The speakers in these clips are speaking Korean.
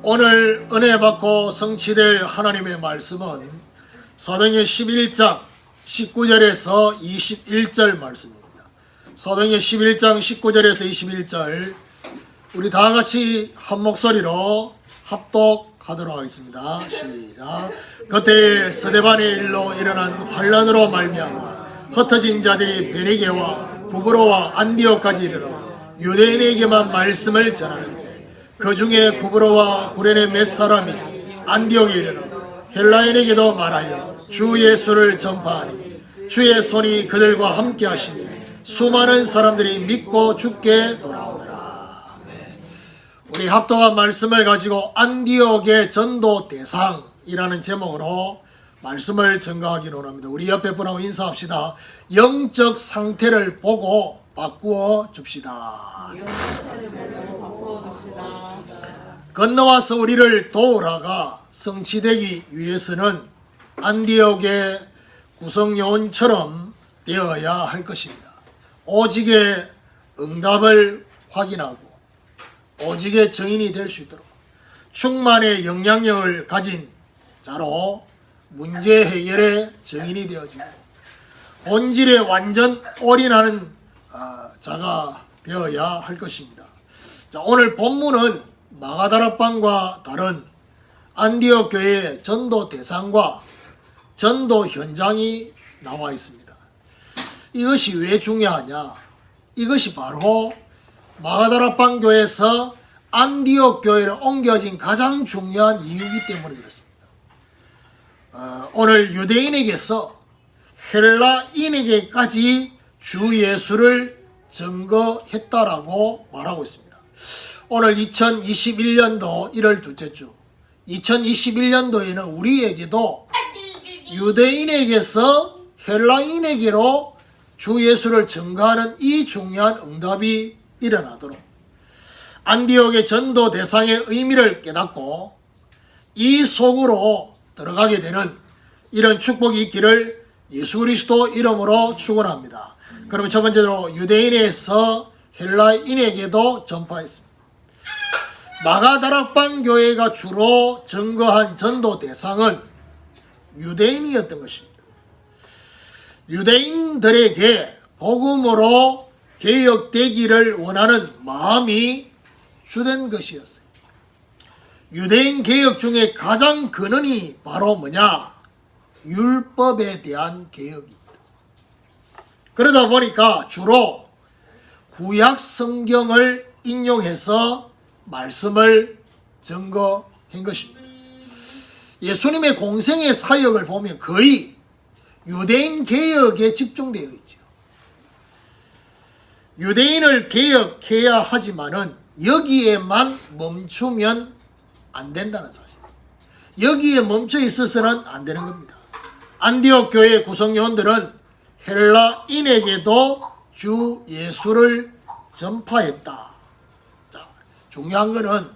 오늘 은혜 받고 성취될 하나님의 말씀은 사도행전 11장 19절에서 21절 말씀입니다. 사도행전 11장 19절에서 21절 우리 다 같이 한 목소리로 합독하도록 하겠습니다. 시작. 그때 스데반의 일로 일어난 환란으로 말미암아 흩어진 자들이 베니게와 구브로와 안디옥까지 이르러 유대인에게만 말씀을 전하는데 그 중에 구브로와 구레네 몇 사람이 안디옥에 이르러 헬라인에게도 말하여 주 예수를 전파하니 주의 손이 그들과 함께 하시니 수많은 사람들이 믿고 주께 돌아오더라. 아멘. 우리 합독한 말씀을 가지고 안디옥의 전도 대상이라는 제목으로 말씀을 전가하기로 합니다. 우리 옆에 분하고 인사합시다. 영적 상태를 보고 바꾸어 줍시다. 건너와서 우리를 도우라가 성취되기 위해서는 안디옥의 구성요원처럼 되어야 할 것입니다. 오직의 응답을 확인하고 오직의 증인이 될 수 있도록 충만의 영향력을 가진 자로 문제 해결의 증인이 되어지고 본질에 완전 올인하는 자가 되어야 할 것입니다. 자, 오늘 본문은 마가다락방과 다른 안디옥 교회의 전도 대상과 전도 현장이 나와 있습니다. 이것이 왜 중요하냐? 이것이 바로 마가다락방 교회에서 안디옥 교회로 옮겨진 가장 중요한 이유이기 때문에 그렇습니다. 오늘 유대인에게서 헬라인에게까지 주 예수를 증거했다라고 말하고 있습니다. 오늘 2021년도 1월 둘째 주 2021년도에는 우리에게도 유대인에게서 헬라인에게로 주 예수를 증거하는 이 중요한 응답이 일어나도록 안디옥의 전도 대상의 의미를 깨닫고 이 속으로 들어가게 되는 이런 축복이 있기를 예수 그리스도 이름으로 축원합니다. 그러면 첫 번째로 유대인에서 헬라인에게도 전파했습니다. 마가다락방 교회가 주로 증거한 전도 대상은 유대인이었던 것입니다. 유대인들에게 복음으로 개혁되기를 원하는 마음이 주된 것이었어요. 유대인 개혁 중에 가장 근원이 바로 뭐냐? 율법에 대한 개혁입니다. 그러다 보니까 주로 구약 성경을 인용해서 말씀을 증거한 것입니다. 예수님의 공생의 사역을 보면 거의 유대인 개혁에 집중되어 있죠. 유대인을 개혁해야 하지만은 여기에만 멈추면 안 된다는 사실. 여기에 멈춰 있어서는 안 되는 겁니다. 안디옥 교회 구성요원들은 헬라인에게도 주 예수를 전파했다. 자, 중요한 것은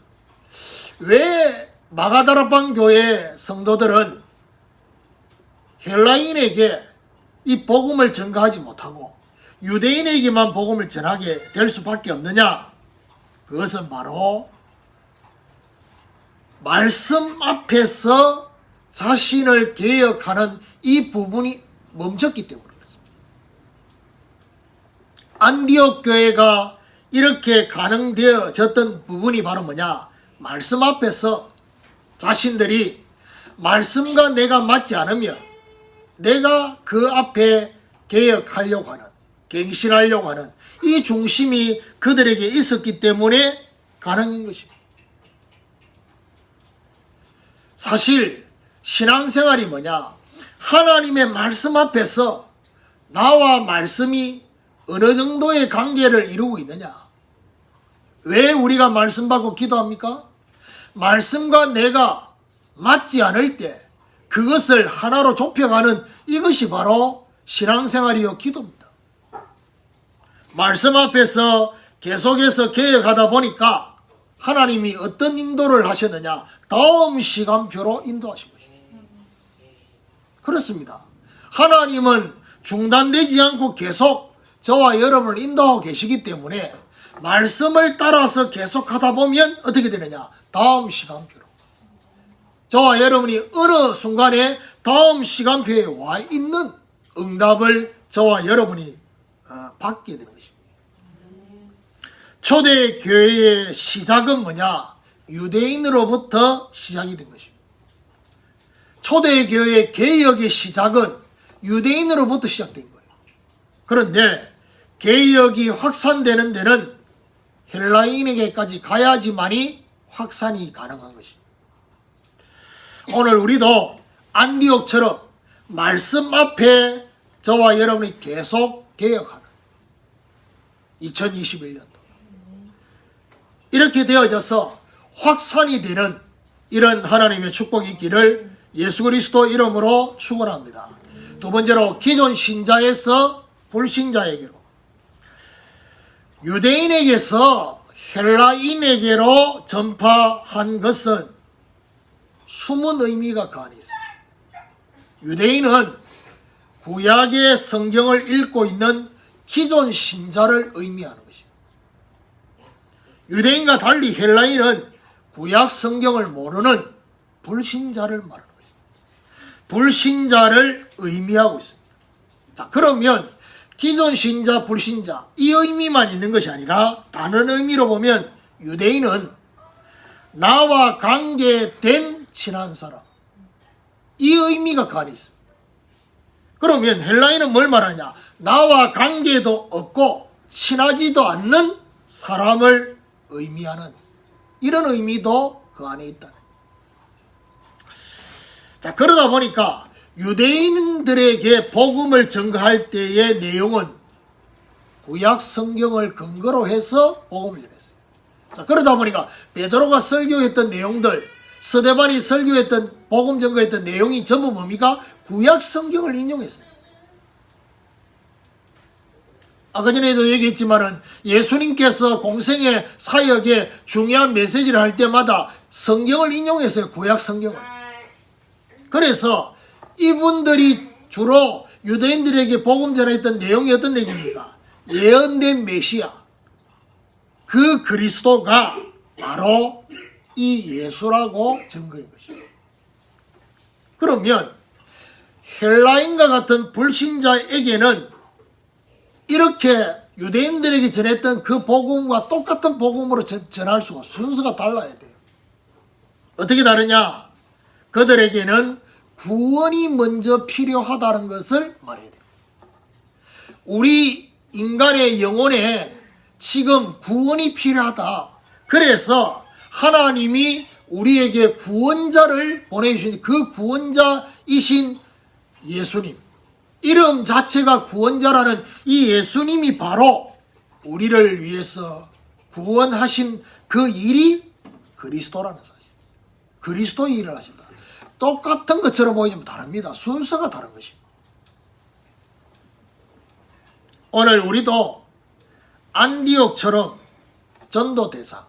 왜 마가다락방 교회 성도들은 헬라인에게 이 복음을 전가하지 못하고 유대인에게만 복음을 전하게 될 수밖에 없느냐? 그것은 바로 말씀 앞에서 자신을 개혁하는 이 부분이 멈췄기 때문에 그렇습니다. 안디옥 교회가 이렇게 가능되어졌던 부분이 바로 뭐냐? 말씀 앞에서 자신들이 말씀과 내가 맞지 않으면 내가 그 앞에 개혁하려고 하는, 갱신하려고 하는 이 중심이 그들에게 있었기 때문에 가능한 것입니다. 사실 신앙생활이 뭐냐? 하나님의 말씀 앞에서 나와 말씀이 어느 정도의 관계를 이루고 있느냐? 왜 우리가 말씀 받고 기도합니까? 말씀과 내가 맞지 않을 때 그것을 하나로 좁혀가는 이것이 바로 신앙생활이요 기도입니다. 말씀 앞에서 계속해서 개혁하다 보니까 하나님이 어떤 인도를 하셨느냐? 다음 시간표로 인도하신 것입니다. 그렇습니다. 하나님은 중단되지 않고 계속 저와 여러분을 인도하고 계시기 때문에 말씀을 따라서 계속하다 보면 어떻게 되느냐? 다음 시간표로. 저와 여러분이 어느 순간에 다음 시간표에 와 있는 응답을 저와 여러분이 받게 되는 것입니다. 초대교회의 시작은 뭐냐? 유대인으로부터 시작이 된 것입니다. 초대교회 개혁의 시작은 유대인으로부터 시작된 거예요. 그런데 개혁이 확산되는 데는 헬라인에게까지 가야지만이 확산이 가능한 것입니다. 오늘 우리도 안디옥처럼 말씀 앞에 저와 여러분이 계속 개혁하는 2021년도 이렇게 되어져서 확산이 되는 이런 하나님의 축복이 있기를 예수 그리스도 이름으로 축원합니다. 두 번째로 기존 신자에서 불신자에게로, 유대인에게서 헬라인에게로 전파한 것은 숨은 의미가 그 안에 있습니다. 유대인은 구약의 성경을 읽고 있는 기존 신자를 의미하는 것입니다. 유대인과 달리 헬라인은 구약 성경을 모르는 불신자를 말하는 것입니다. 불신자를 의미하고 있습니다. 자, 그러면 기존 신자, 불신자 이 의미만 있는 것이 아니라 다른 의미로 보면 유대인은 나와 관계된 친한 사람, 이 의미가 그 안에 있습니다. 그러면 헬라인은 뭘 말하냐? 나와 관계도 없고 친하지도 않는 사람을 의미하는 이런 의미도 그 안에 있다는. 자, 그러다 보니까 유대인들에게 복음을 전가할 때의 내용은 구약 성경을 근거로 해서 복음을 전했어요. 자, 그러다 보니까 베드로가 설교했던 내용들, 스데반이 설교했던 복음 전거했던 내용이 전부 뭡니까? 구약 성경을 인용했어요. 아까 전에도 얘기했지만은 예수님께서 공생의 사역에 중요한 메시지를 할 때마다 성경을 인용했어요. 구약 성경을. 그래서 이분들이 주로 유대인들에게 복음 전했던 내용이 어떤 내용입니까? 예언된 메시아, 그 그리스도가 바로 이 예수라고 증거인 것입니다. 그러면 헬라인과 같은 불신자에게는 이렇게 유대인들에게 전했던 그 복음과 똑같은 복음으로 전할 수가 없어요. 순서가 달라야 돼요. 어떻게 다르냐? 그들에게는 구원이 먼저 필요하다는 것을 말해야 돼요. 우리 인간의 영혼에 지금 구원이 필요하다. 그래서 하나님이 우리에게 구원자를 보내주신 그 구원자이신 예수님, 이름 자체가 구원자라는 이 예수님이 바로 우리를 위해서 구원하신 그 일이 그리스도라는 사실. 그리스도의 일을 하신다. 똑같은 것처럼 보이지만 다릅니다. 순서가 다른 것입니다. 오늘 우리도 안디옥처럼 전도 대상,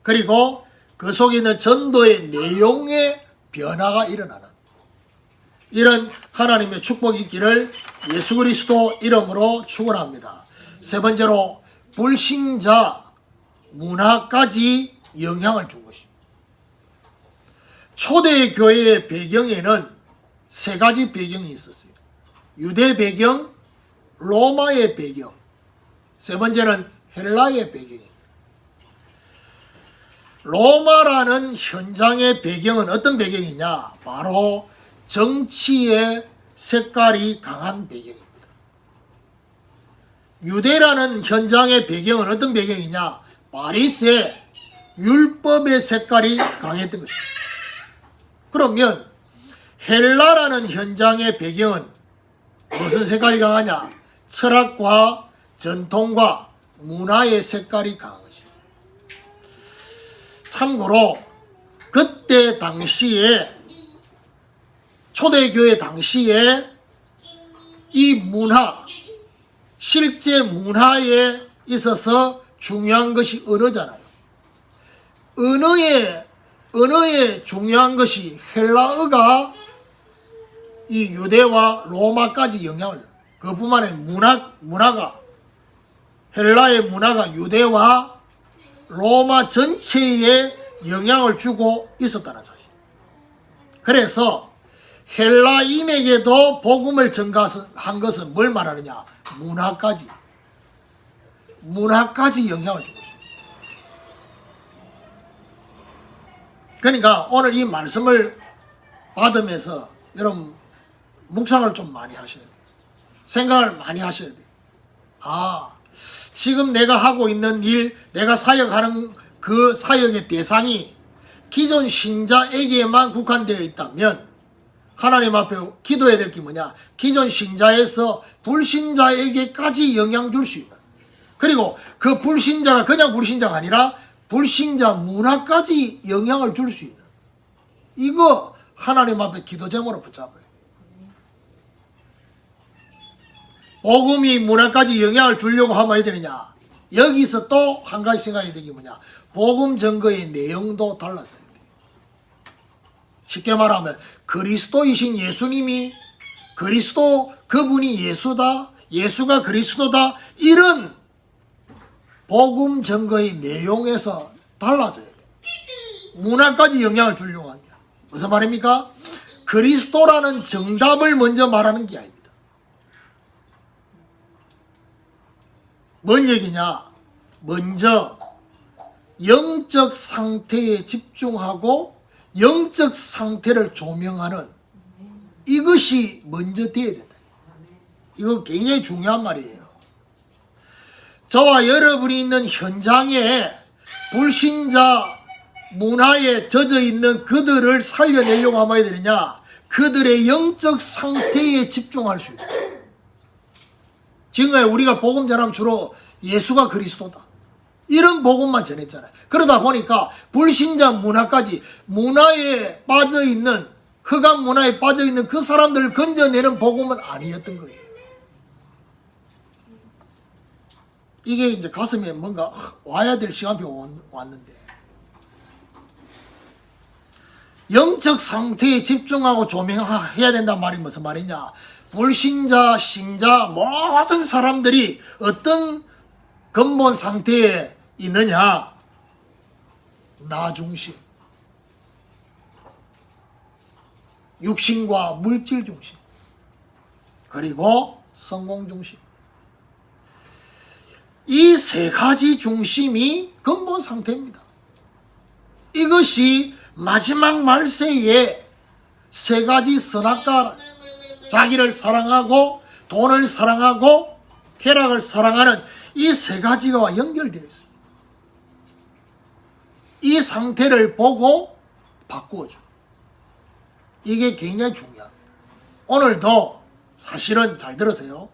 그리고 그 속에 있는 전도의 내용의 변화가 일어나는 이런 하나님의 축복이 있기를 예수 그리스도 이름으로 축원합니다. 세 번째로 불신자 문화까지 영향을 준 것입니다. 초대교회의 배경에는 세 가지 배경이 있었어요. 유대 배경, 로마의 배경, 세 번째는 헬라의 배경입니다. 로마라는 현장의 배경은 어떤 배경이냐? 바로 정치의 색깔이 강한 배경입니다. 유대라는 현장의 배경은 어떤 배경이냐? 바리새 율법의 색깔이 강했던 것입니다. 그러면 헬라라는 현장의 배경은 무슨 색깔이 강하냐? 철학과 전통과 문화의 색깔이 강한 것입니다. 참고로 그때 당시에 초대교회 당시에 이 문화, 실제 문화에 있어서 중요한 것이 언어잖아요. 언어에 중요한 것이 헬라어가 이 유대와 로마까지 영향을 줘요. 그뿐만 아니라 문화가 헬라의 문화가 유대와 로마 전체에 영향을 주고 있었다는 사실. 그래서 헬라인에게도 복음을 전가한 것은 뭘 말하느냐? 문화까지 영향을 주고 있습니다. 그러니까 오늘 이 말씀을 받으면서 여러분 묵상을 좀 많이 하셔야 돼요. 생각을 많이 하셔야 돼요. 지금 내가 하고 있는 일, 내가 사역하는 그 사역의 대상이 기존 신자에게만 국한되어 있다면 하나님 앞에 기도해야 될 게 뭐냐? 기존 신자에서 불신자에게까지 영향 줄 수 있는, 그리고 그 불신자가 그냥 불신자가 아니라 불신자 문화까지 영향을 줄 수 있는, 이거 하나님 앞에 기도 제목으로 붙잡아야 돼요. 복음이 문화까지 영향을 주려고 하면 어떻게 되느냐? 여기서 또 한 가지 생각이 되는 게 뭐냐? 복음 증거의 내용도 달라져야 돼요. 쉽게 말하면 그리스도이신 예수님이 그분이 예수다, 예수가 그리스도다, 이런 복음 증거의 내용에서 달라져야 돼요. 문화까지 영향을 주려고 하면 무슨 말입니까? 그리스도라는 정답을 먼저 말하는 게 아닙니다. 뭔 얘기냐? 먼저 영적 상태에 집중하고 영적 상태를 조명하는, 이것이 먼저 돼야 된다. 이거 굉장히 중요한 말이에요. 저와 여러분이 있는 현장에 불신자 문화에 젖어 있는 그들을 살려내려고 하면 어떻게 되느냐? 그들의 영적 상태에 집중할 수 있다. 지금까지 우리가 복음 전하면 주로 예수가 그리스도다, 이런 복음만 전했잖아요. 그러다 보니까 불신자 문화까지, 문화에 빠져있는, 흑암 문화에 빠져있는 그 사람들을 건져내는 복음은 아니었던 거예요. 이게 이제 가슴에 뭔가 와야 될 시간표가 왔는데, 영적 상태에 집중하고 조명해야 된단 말이 무슨 말이냐? 불신자, 신자 모든 사람들이 어떤 근본 상태에 있느냐? 나 중심, 육신과 물질 중심, 그리고 성공 중심, 이 세 가지 중심이 근본 상태입니다. 이것이 마지막 말세에 세 가지 선악과, 자기를 사랑하고 돈을 사랑하고 쾌락을 사랑하는 이 세 가지가 연결되어 있습니다. 이 상태를 보고 바꾸어줘. 이게 굉장히 중요합니다. 오늘도 사실은 잘 들으세요.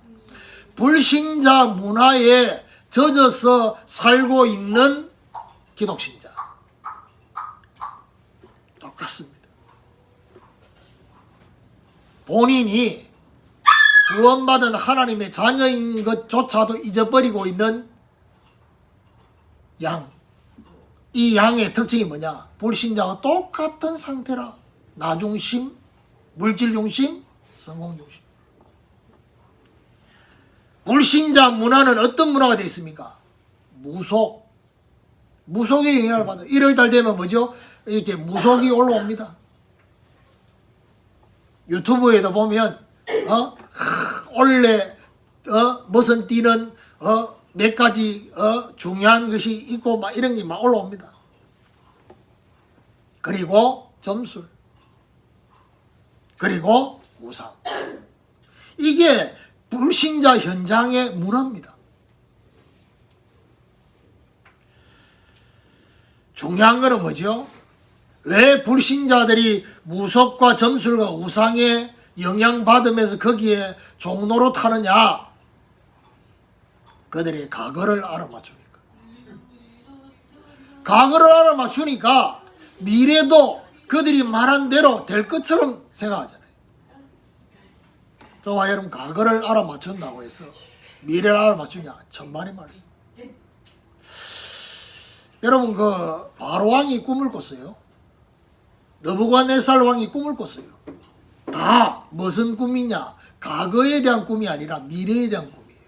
불신자 문화에 젖어서 살고 있는 기독신자 똑같습니다. 본인이 구원받은 하나님의 자녀인 것조차도 잊어버리고 있는 양, 이 양의 특징이 뭐냐? 불신자와 똑같은 상태라. 나 중심, 물질 중심, 성공 중심. 불신자 문화는 어떤 문화가 되어 있습니까? 무속의 영향을 받는. 1월달 되면 뭐죠? 이렇게 무속이 올라옵니다. 유튜브에도 보면 원래 무슨 띠는 몇 가지 중요한 것이 있고 막 이런 게 막 올라옵니다. 그리고 점술, 그리고 우상. 이게 불신자 현장의 문화입니다. 중요한 거는 뭐죠? 왜 불신자들이 무속과 점술과 우상에 영향받으면서 거기에 종로로 타느냐? 그들의 과거를 알아맞추니까. 과거를 알아맞추니까 미래도 그들이 말한 대로 될 것처럼 생각하잖아요. 저와 여러분, 과거를 알아맞춘다고 해서 미래를 알아맞추냐? 천만의 말씀. 여러분, 그 바로왕이 꿈을 꿨어요. 느부갓네살 왕이 꿈을 꿨어요. 다 무슨 꿈이냐? 과거에 대한 꿈이 아니라 미래에 대한 꿈이에요.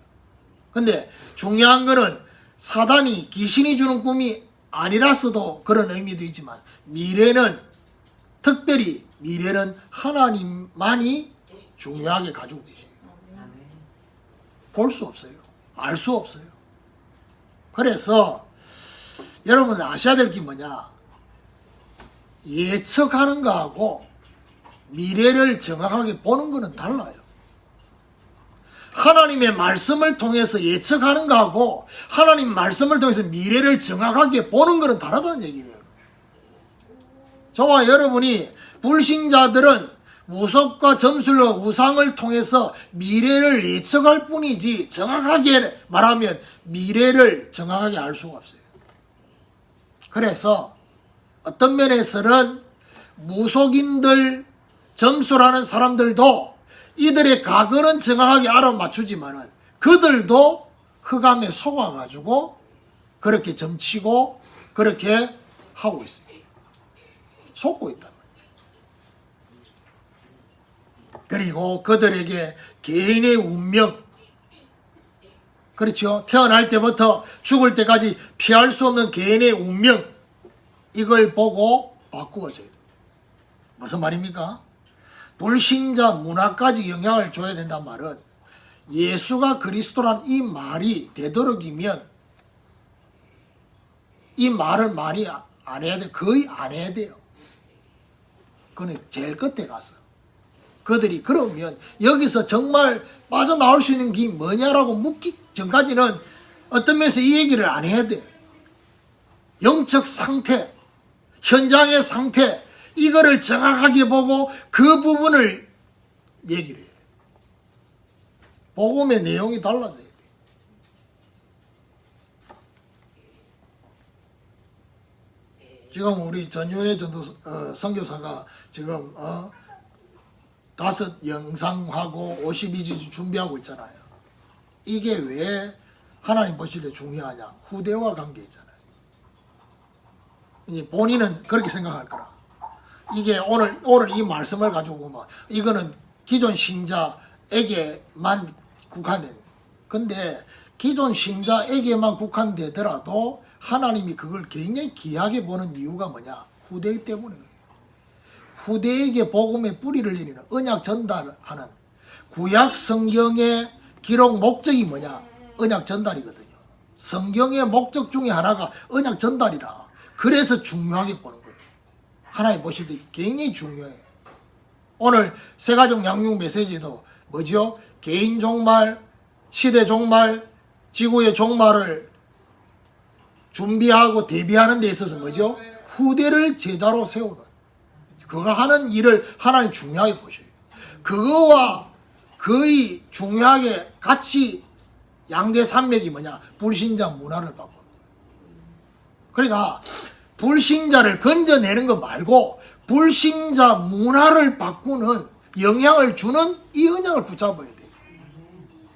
근데 중요한 거는 사단이, 귀신이 주는 꿈이 아니라서도 그런 의미도 있지만, 미래는 특별히 미래는 하나님만이 중요하게 가지고 계세요. 볼 수 없어요. 알 수 없어요. 그래서 여러분 아셔야 될 게 뭐냐? 예측하는 거하고 미래를 정확하게 보는 거는 달라요. 하나님의 말씀을 통해서 예측하는 거하고 하나님 말씀을 통해서 미래를 정확하게 보는 거는 다르다는 얘기예요. 저와 여러분이 불신자들은 우석과 점술과 우상을 통해서 미래를 예측할 뿐이지 정확하게 말하면 미래를 정확하게 알 수가 없어요. 그래서 어떤 면에서는 무속인들, 점술하는 사람들도 이들의 과거는 정확하게 알아맞추지만은 그들도 흑암에 속아가지고 그렇게 점치고 그렇게 하고 있어요. 속고 있단 말이에요. 그리고 그들에게 개인의 운명, 그렇죠? 태어날 때부터 죽을 때까지 피할 수 없는 개인의 운명, 이걸 보고 바꾸어져야 돼요. 무슨 말입니까? 불신자 문화까지 영향을 줘야 된단 말은 예수가 그리스도란 이 말이 되도록이면 이 말을 많이 안 해야 돼. 거의 안 해야 돼요. 그건 제일 끝에 가서. 그들이 그러면 여기서 정말 빠져나올 수 있는 게 뭐냐라고 묻기 전까지는 어떤 면에서 이 얘기를 안 해야 돼. 영적 상태, 현장의 상태, 이거를 정확하게 보고 그 부분을 얘기를 해야 돼. 복음의 내용이 달라져야 돼. 지금 우리 전윤회 전도 선교사가 지금 5 영상하고 52주 준비하고 있잖아요. 이게 왜 하나님 보실 때 중요하냐? 후대와 관계 있잖아요. 이제 본인은 그렇게 생각할 거라. 이게 오늘 이 말씀을 가지고 보면 이거는 기존 신자에게만 국한된. 근데 기존 신자에게만 국한되더라도 하나님이 그걸 굉장히 귀하게 보는 이유가 뭐냐? 후대 때문이에요. 후대에게 복음의 뿌리를 내리는 언약 전달하는 구약 성경의 기록 목적이 뭐냐? 언약 전달이거든요. 성경의 목적 중에 하나가 언약 전달이라. 그래서 중요하게 보는 거예요. 하나님 보실 때 굉장히 중요해요. 오늘 새가족 양육 메시지도 뭐죠? 개인 종말, 시대 종말, 지구의 종말을 준비하고 대비하는 데 있어서 뭐죠? 후대를 제자로 세우는, 그거 하는 일을 하나님 중요하게 보셔요. 그거와 거의 중요하게 같이 양대 산맥이 뭐냐? 불신자 문화를 바꾸는 거예요. 그러니까 불신자를 건져내는 거 말고 불신자 문화를 바꾸는, 영향을 주는 이 언약을 붙잡아야 돼요.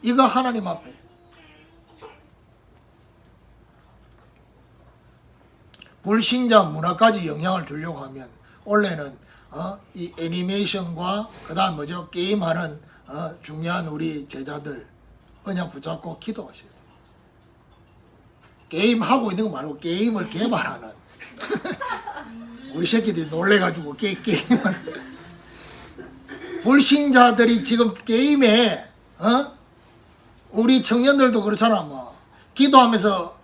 이거 하나님 앞에. 불신자 문화까지 영향을 주려고 하면 원래는 이 애니메이션과 그다음 뭐죠? 게임하는 중요한 우리 제자들 언약 붙잡고 기도하셔야 돼요. 게임하고 있는 거 말고 게임을 개발하는 우리 새끼들이 놀래가지고 게임을 불신자들이 지금 게임에 우리 청년들도 그렇잖아. 뭐 기도하면서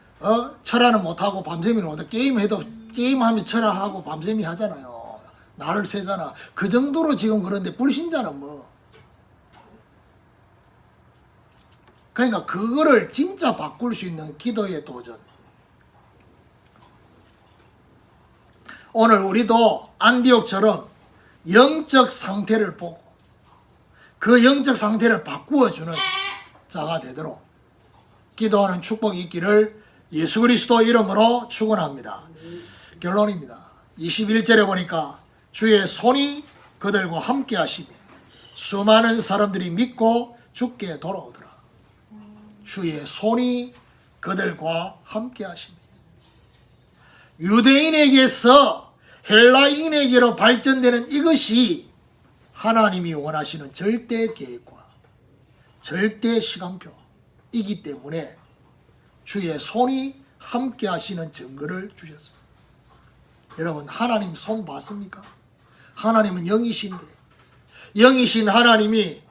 철야는 못하고 밤샘이는 못하고 게임해도 게임하면 철야하고 밤샘이 하잖아요. 날을 새잖아. 그 정도로 지금 그런데 불신자는 뭐. 그러니까 그거를 진짜 바꿀 수 있는 기도의 도전. 오늘 우리도 안디옥처럼 영적 상태를 보고 그 영적 상태를 바꾸어주는 자가 되도록 기도하는 축복이 있기를 예수 그리스도 이름으로 축원합니다. 결론입니다. 21절에 보니까 주의 손이 그들과 함께 하시며 수많은 사람들이 믿고 주께 돌아오더라. 주의 손이 그들과 함께 하시며 유대인에게서 헬라인에게로 발전되는 이것이 하나님이 원하시는 절대 계획과 절대 시간표이기 때문에 주의 손이 함께 하시는 증거를 주셨어요. 여러분 하나님 손 봤습니까? 하나님은 영이신데 영이신 하나님이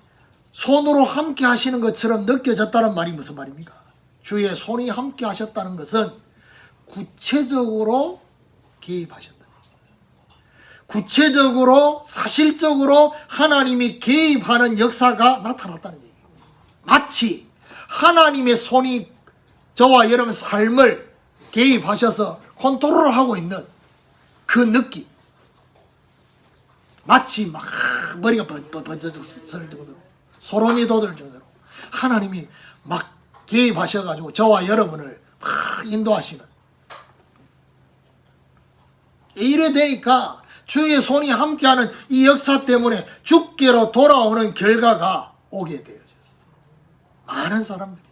손으로 함께 하시는 것처럼 느껴졌다는 말이 무슨 말입니까? 주의 손이 함께 하셨다는 것은 구체적으로 개입하셨다. 구체적으로 사실적으로 하나님이 개입하는 역사가 나타났다는 얘기예요. 마치 하나님의 손이 저와 여러분 삶을 개입하셔서 컨트롤하고 있는 그 느낌. 마치 막 머리가 번쩍설 정도로 소름이 돋을 정도로 하나님이 막 개입하셔가지고 저와 여러분을 막 인도하시는, 이래 되니까 주의 손이 함께하는 이 역사 때문에 주께로 돌아오는 결과가 오게 되어졌어요. 많은 사람들이.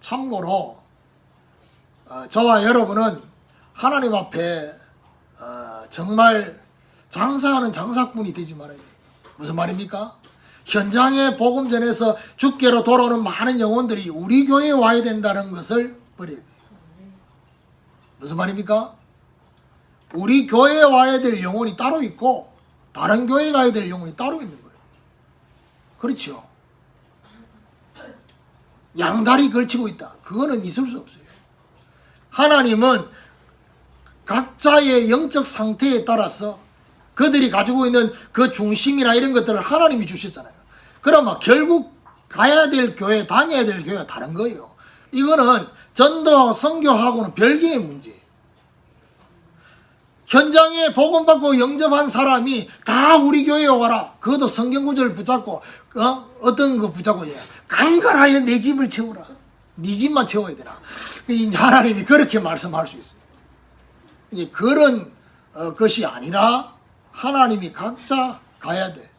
참고로 저와 여러분은 하나님 앞에 정말 장사하는 장사꾼이 되지 말아야 돼요. 무슨 말입니까? 현장에 복음 전해서 주께로 돌아오는 많은 영혼들이 우리 교회에 와야 된다는 것을 버려야 돼요. 무슨 말입니까? 우리 교회에 와야 될 영혼이 따로 있고 다른 교회에 가야 될 영혼이 따로 있는 거예요. 그렇죠? 양다리 걸치고 있다. 그거는 있을 수 없어요. 하나님은 각자의 영적 상태에 따라서 그들이 가지고 있는 그 중심이나 이런 것들을 하나님이 주셨잖아요. 그러면 결국 가야 될 교회, 다녀야 될 교회가 다른 거예요. 이거는 전도하고 선교하고는 별개의 문제예요. 현장에 복음받고 영접한 사람이 다 우리 교회에 와라. 그것도 성경구절을 붙잡고 어떤 거 붙잡고 강건하여 내 집을 채우라. 네 집만 채워야 되나. 하나님이 그렇게 말씀할 수 있어요. 이제 그런 것이 아니라 하나님이 각자 가야 돼.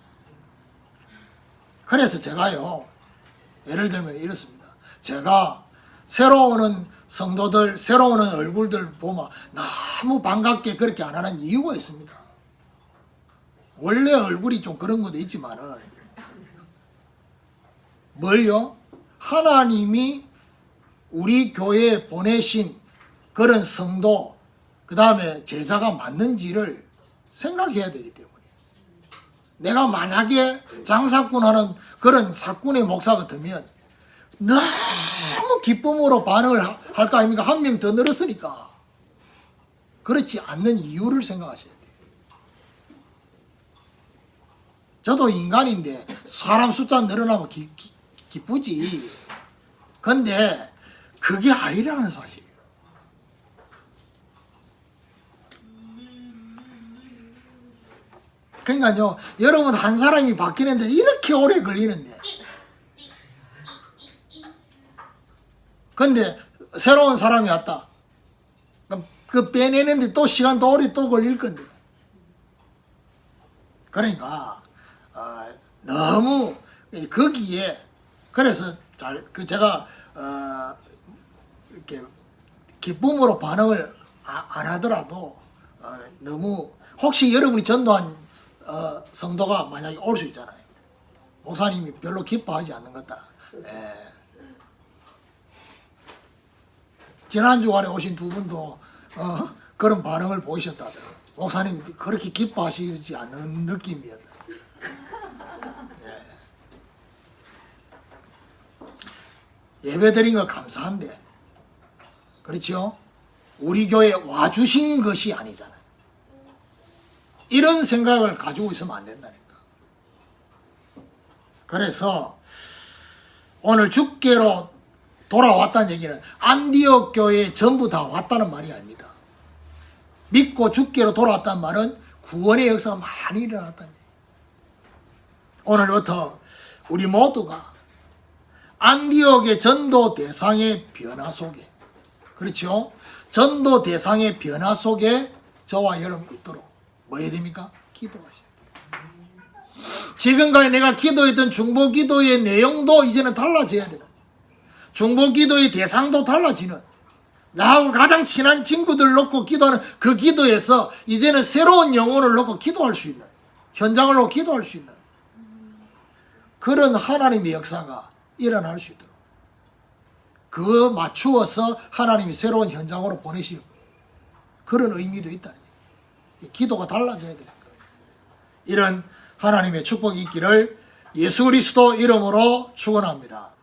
그래서 제가요, 예를 들면 이렇습니다. 제가 새로 오는 성도들, 새로 오는 얼굴들 보면 너무 반갑게 그렇게 안 하는 이유가 있습니다. 원래 얼굴이 좀 그런 것도 있지만은 뭘요? 하나님이 우리 교회에 보내신 그런 성도, 그 다음에 제자가 맞는지를 생각해야 되기 때문에, 내가 만약에 장사꾼하는 그런 사꾼의 목사 같으면 너무 기쁨으로 반응을 할 거 아닙니까? 한 명 더 늘었으니까. 그렇지 않는 이유를 생각하셔야 돼요. 저도 인간인데 사람 숫자 늘어나면 기쁘지. 근데 그게 아니라는 사실이에요. 그러니까요, 여러분 한 사람이 바뀌는데 이렇게 오래 걸리는데, 근데 새로운 사람이 왔다. 그 빼내는데 또 시간 더 오래 또 걸릴 건데. 그러니까 너무 거기에, 그래서 제가 이렇게 기쁨으로 반응을 안 하더라도 너무, 혹시 여러분이 전도한 성도가 만약에 올 수 있잖아요. 목사님이 별로 기뻐하지 않는 거다. 지난 주간에 오신 두 분도 그런 반응을 보이셨다더라고요. 목사님이 그렇게 기뻐하시지 않는 느낌이었다. 예배 드린 거 감사한데, 그렇죠? 우리 교회에 와주신 것이 아니잖아요. 이런 생각을 가지고 있으면 안 된다니까. 그래서 오늘 주께로 돌아왔다는 얘기는 안디옥 교회에 전부 다 왔다는 말이 아닙니다. 믿고 주께로 돌아왔다는 말은 구원의 역사가 많이 일어났다는 얘기예요. 오늘부터 우리 모두가 안디옥의 전도 대상의 변화 속에, 그렇죠? 전도 대상의 변화 속에 저와 여러분이 있도록 뭐 해야 됩니까? 기도하셔야 돼요. 지금까지 내가 기도했던 중보 기도의 내용도 이제는 달라져야 되는, 중보 기도의 대상도 달라지는, 나하고 가장 친한 친구들 놓고 기도하는 그 기도에서 이제는 새로운 영혼을 놓고 기도할 수 있는, 현장을 놓고 기도할 수 있는 그런 하나님의 역사가 일어날 수 있도록, 그거 맞추어서 하나님이 새로운 현장으로 보내실 거예요. 그런 의미도 있다는 얘기예요. 기도가 달라져야 되는 거예요. 이런 하나님의 축복이 있기를 예수 그리스도 이름으로 축원합니다.